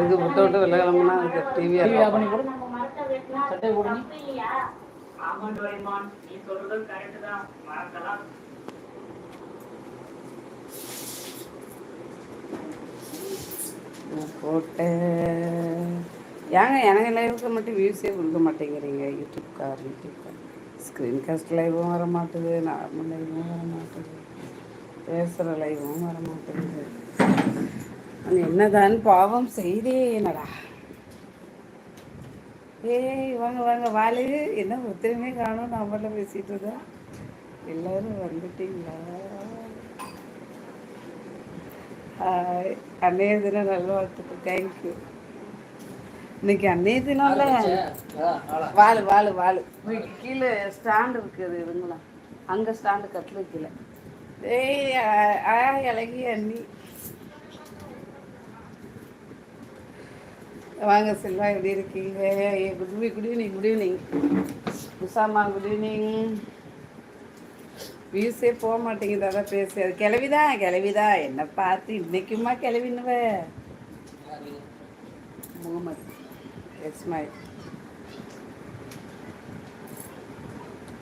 இது விட்டு விட்டு வெளில கிளம்புனா டிவி ஆஃப் பண்ணி போடு. சட்டை போடு நீ. போட்டு ஏங்க எனக்கு லைவுக்கு மட்டும் வியூஸே கொடுக்க மாட்டேங்கிறீங்க யூடியூப்கார் ஸ்க்ரீன் காஸ்ட் லைவும் வர மாட்டுது, நார்மல் லைவும் வர மாட்டுது, பேசுகிற லைவும் வர மாட்டேங்குது. என்னதான் பாவம் செய்தேனடா. ஏய் வாங்க வாங்க வாழு, என்ன ஒருத்தருமே காணும், நம்மள பேசிட்டு இருக்கோம். எல்லாரும் வந்துட்டீங்களா? ஹாய், அன்னைய தினம் நல்ல வாழ்த்துக்கு, தேங்க்யூ. இன்னைக்கு அன்னைய தினம்ல வாழு வாழு வாழு கீழே ஸ்டாண்டு இருக்குது இதுங்களா, அங்கே ஸ்டாண்டு கட்டில கீழே. ஏய் இலகி அண்ணி வாங்க. செல்வா எப்படி இருக்கீங்க? Good evening good evening. உஷாமா குட் ஈவினிங். வியூஸே போக மாட்டேங்குது, அதான் பேச கிளவிதான் என்ன பார்த்து இன்னைக்குமா கிளவின்னுவ. முகமது இஸ்மாயில்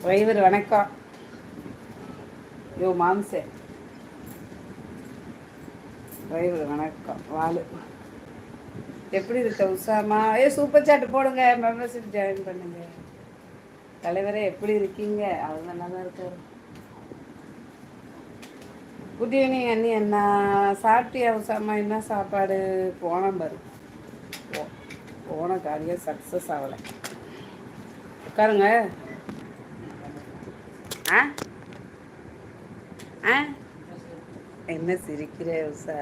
டிரைவர் வணக்கம். யோ மாம்சே டிரைவர் வணக்கம். வாழு எப்படி இருக்க உஷாமா? சூப்பர் சாட் போடுங்க, மெம்பர்ஷிப் ஜாயின் பண்ணுங்க. தலைவரே எப்படி இருக்கீங்க? அவர் நல்லா தான் இருக்காரு. குட் ஈவினிங் அண்ணி. அண்ணா சாப்பிட்டியா உஷாமா? என்ன சாப்பாடு? போனோம் பாரு, போன காரியம் சக்ஸஸ் ஆகலை. உட்காருங்க. ஆ ஆ என்ன சிரிக்கிற உஷா?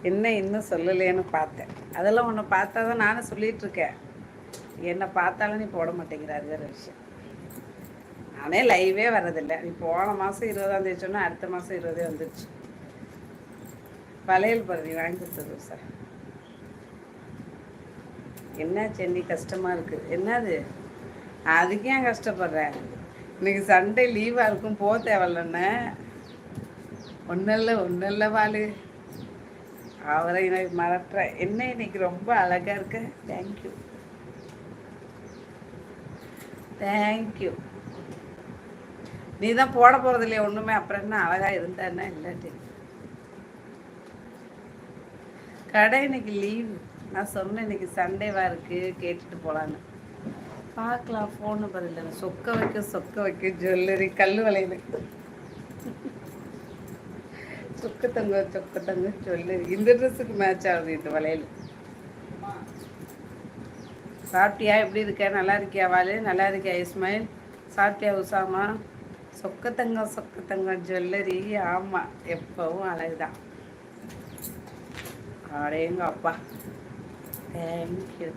என்ன இன்னும் சொல்லலையேன்னு பார்த்தேன். அதெல்லாம் உன்னை பார்த்தா தான் நானும் சொல்லிகிட்ருக்கேன். என்னை பார்த்தாலும் நீ போட மாட்டேங்கிற, அது வேறு விஷயம். நானே லைவே வர்றதில்லை. நீ போன மாதம் 20ஆம் சொன்னால் அடுத்த மாதம் 20 வந்துடுச்சு. வளையல் பருதி வாங்கி கொடுத்தது சார். என்ன சென்னி கஷ்டமாக இருக்குது? என்னது அதுக்கு ஏன் கஷ்டப்படுறேன்? இன்னைக்கு சண்டே லீவாக இருக்கும், போக தேவையில்லண்ணே. ஒன்றும் இல்லை வாழு. அவரை எனக்கு மறட்டுறேன். என்ன இன்னைக்கு ரொம்ப அழகாக இருக்க. Thank you thank you. நீ தான் போட போகிறது இல்லையா ஒன்றுமே, அப்புறம் என்ன அழகாக இருந்தான்னா இல்லாட்டி. கடை இன்னைக்கு லீவு. நான் சொன்னேன் இன்னைக்கு சண்டேவா இருக்குது, கேட்டுட்டு போகலான்னு. பார்க்கலாம். ஃபோன் நம்பர் இல்லை. சொக்க வைக்க ஜுவல்லரி கல் வளையல் சொக்க தங்க ஜுவல்லரி. இந்த ட்ரெஸ்ஸுக்கு மேட்ச் ஆகுது இந்த வளையல். சாப்பிட்டியா? எப்படி இருக்க? நல்லா இருக்கியா வாழு? நல்லா இருக்கியா இஸ்மாயில்? சாப்பிட்டியா உஷாமா? சொக்க தங்கம் ஜுவல்லரி. ஆமாம், எப்பவும் அழகுதான். அடேங்க அப்பா, தேங்க்யூ.